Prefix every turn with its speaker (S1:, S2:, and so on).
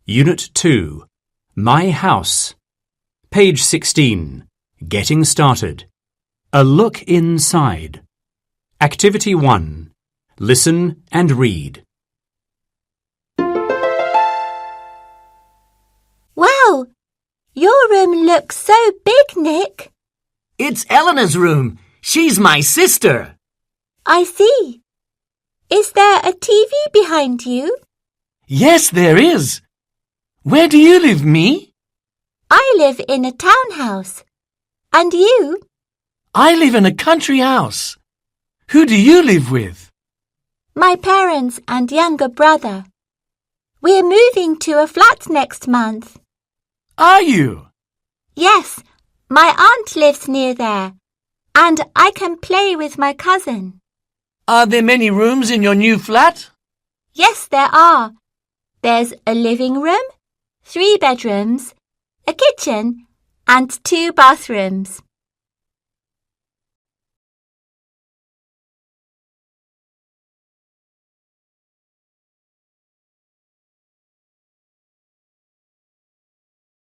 S1: Unit 2. My House. Page 16. Getting Started. A Look Inside. Activity 1. Listen and read.
S2: Wow! Your room looks so big, Nick.
S3: It's Elena's room. She's my sister.
S2: I see. Is there a TV behind you?
S3: Yes, there is. Where do you live, Me?
S2: I live in a townhouse. And you?
S3: I live in a country house. Who do you live with?
S2: My parents and younger brother. We're moving to a flat next month.
S3: Are you?
S2: Yes, my aunt lives near there, and I can play with my cousin.
S3: Are there many rooms in your new flat?
S2: Yes, there are. There's a living room, 3 bedrooms, a kitchen, and 2 bathrooms.